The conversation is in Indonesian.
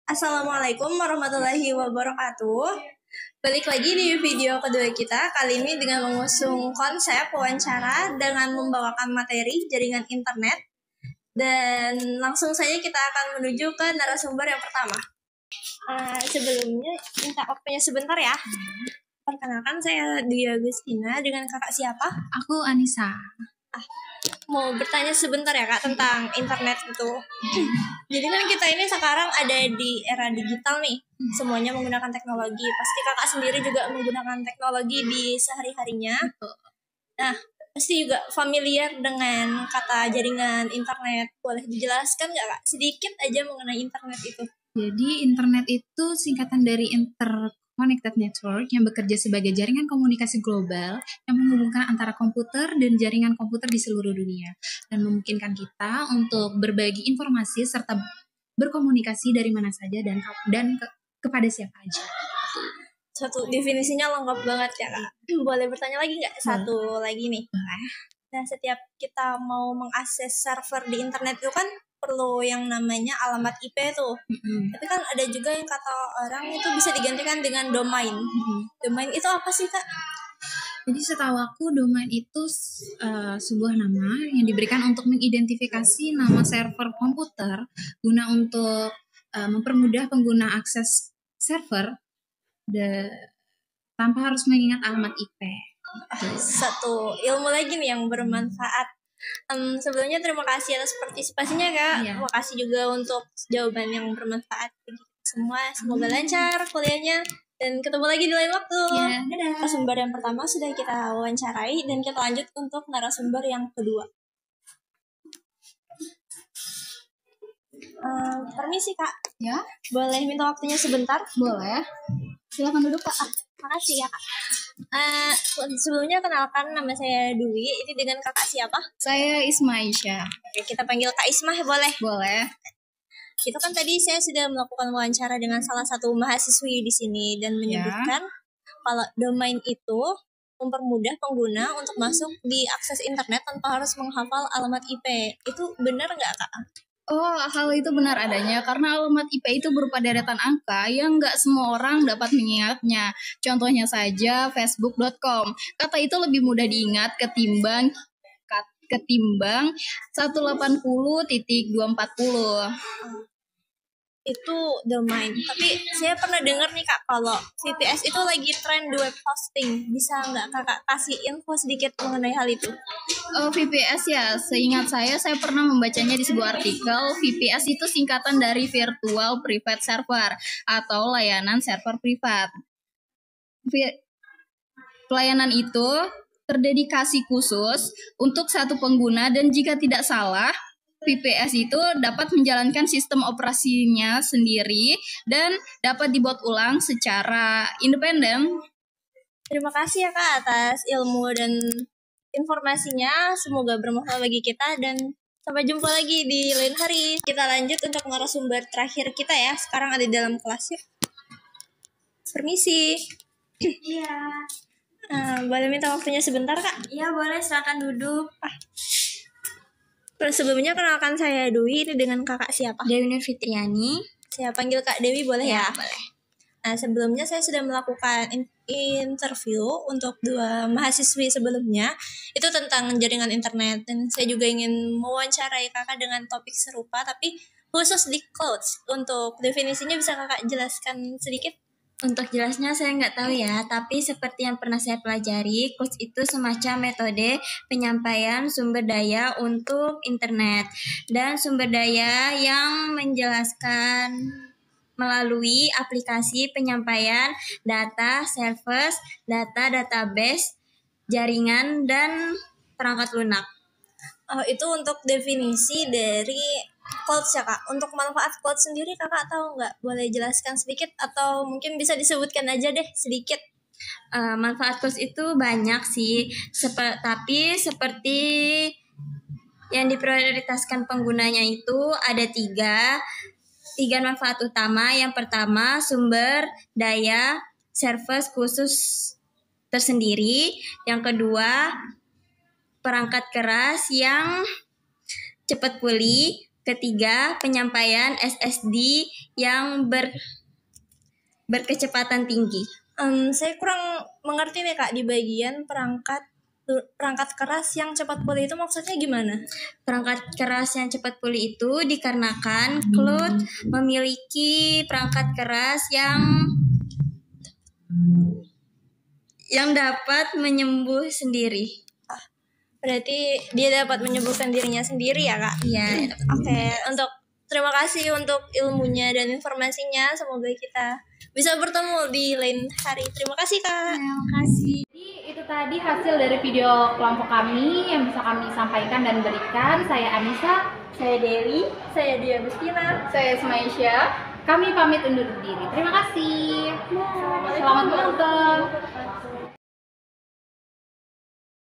Assalamualaikum warahmatullahi wabarakatuh. Balik lagi di video kedua kita. Kali ini dengan mengusung konsep wawancara dengan membawakan materi jaringan internet. Dan langsung saja kita akan menuju ke narasumber yang pertama. Sebelumnya minta waktunya sebentar ya. Perkenalkan, saya Dwi Agustina. Dengan kakak siapa? Aku Anissa. Mau bertanya sebentar ya kak tentang internet itu. Jadi kan kita ini sekarang ada di era digital nih. Semuanya menggunakan teknologi. Pasti kakak sendiri juga menggunakan teknologi di sehari-harinya. Nah, pasti juga familiar dengan kata jaringan internet. Boleh dijelaskan nggak kak sedikit aja mengenai internet itu? Jadi internet itu singkatan dari Interconnected Network yang bekerja sebagai jaringan komunikasi global yang menghubungkan antara komputer dan jaringan komputer di seluruh dunia dan memungkinkan kita untuk berbagi informasi serta berkomunikasi dari mana saja dan kepada siapa aja. Satu definisinya lengkap banget ya kak. Boleh bertanya lagi nggak? Satu lagi nih. Nah, setiap kita mau mengakses server di internet itu kan perlu yang namanya alamat IP tuh. Tapi kan ada juga yang kata orang itu bisa digantikan dengan domain. Domain itu apa sih kak? Jadi setahu aku domain itu sebuah nama yang diberikan untuk mengidentifikasi nama server komputer guna untuk mempermudah pengguna akses server tanpa harus mengingat alamat IP. Satu ilmu lagi nih yang bermanfaat. Sebelumnya terima kasih atas partisipasinya kak. Terima kasih juga untuk jawaban yang bermanfaat bagi semua. Semoga lancar kuliahnya dan ketemu lagi di lain waktu. Narasumber yang pertama sudah kita wawancarai dan kita lanjut untuk narasumber yang kedua. Permisi kak. Ya. Boleh minta waktunya sebentar? Boleh. Silakan duduk kak. Makasih ya kak. Sebelumnya kenalkan, nama saya Dwi. Ini dengan kakak siapa? Saya Ismaisha. Oke, kita panggil Kak Ismah boleh? Boleh. Itu kan tadi saya sudah melakukan wawancara dengan salah satu mahasiswi di sini dan menyebutkan kalau domain itu mempermudah pengguna untuk masuk di akses internet tanpa harus menghafal alamat IP. Itu benar nggak kak? Oh, hal itu benar adanya karena alamat IP itu berupa deretan angka yang nggak semua orang dapat mengingatnya. Contohnya saja facebook.com. Kata itu lebih mudah diingat ketimbang 180.240. Itu domain. Tapi saya pernah dengar nih kak kalau VPS itu lagi tren di web hosting. Bisa nggak kakak kasih info sedikit mengenai hal itu? VPS ya, seingat saya pernah membacanya di sebuah artikel. VPS itu singkatan dari Virtual Private Server atau layanan server privat. Pelayanan itu terdedikasi khusus untuk satu pengguna dan jika tidak salah, VPS itu dapat menjalankan sistem operasinya sendiri dan dapat dibuat ulang secara independen. Terima kasih ya kak atas ilmu dan informasinya. Semoga bermanfaat bagi kita dan sampai jumpa lagi di lain hari. Kita lanjut untuk narasumber terakhir kita ya. Sekarang ada di dalam kelas ya. Permisi. Iya. Boleh minta waktunya sebentar kak? Iya boleh, silakan duduk. Terus sebelumnya kenalkan saya Dwi, ini dengan kakak siapa? Dewi Nurfitriani. Saya panggil Kak Dewi boleh ya? Boleh. Nah, sebelumnya saya sudah melakukan interview untuk 2 mahasiswi sebelumnya. Itu tentang jaringan internet. Dan saya juga ingin mewawancarai kakak dengan topik serupa, tapi khusus di cloud. Untuk definisinya bisa kakak jelaskan sedikit? Untuk jelasnya saya nggak tahu ya, tapi seperti yang pernah saya pelajari, cloud itu semacam metode penyampaian sumber daya untuk internet. Dan sumber daya yang menjelaskan melalui aplikasi penyampaian data, service, database, jaringan, dan perangkat lunak. Itu untuk definisi dari cloud ya kak. Untuk manfaat cloud sendiri kakak tahu nggak? Boleh jelaskan sedikit atau mungkin bisa disebutkan aja deh sedikit. Manfaat cloud itu banyak sih, tapi seperti yang diprioritaskan penggunanya itu ada 3 manfaat utama. Yang pertama, sumber daya service khusus tersendiri. Yang kedua, perangkat keras yang cepat pulih. ketiga, penyampaian SSD yang berkecepatan tinggi. Saya kurang mengerti nih Kak di bagian perangkat keras yang cepat pulih itu maksudnya gimana? Perangkat keras yang cepat pulih itu dikarenakan cloud memiliki perangkat keras yang dapat menyembuh sendiri. Berarti dia dapat menyembuhkan dirinya sendiri ya Kak? Iya. Oke, terima kasih untuk ilmunya dan informasinya. Semoga kita bisa bertemu di lain hari. Terima kasih Kak. Terima kasih. Jadi itu tadi hasil dari video kelompok kami yang bisa kami sampaikan dan berikan. Saya Anissa, Saya Dewi. Saya Dia Agustina. saya Smaisya. Kami pamit undur diri. Terima kasih. Selamat menonton.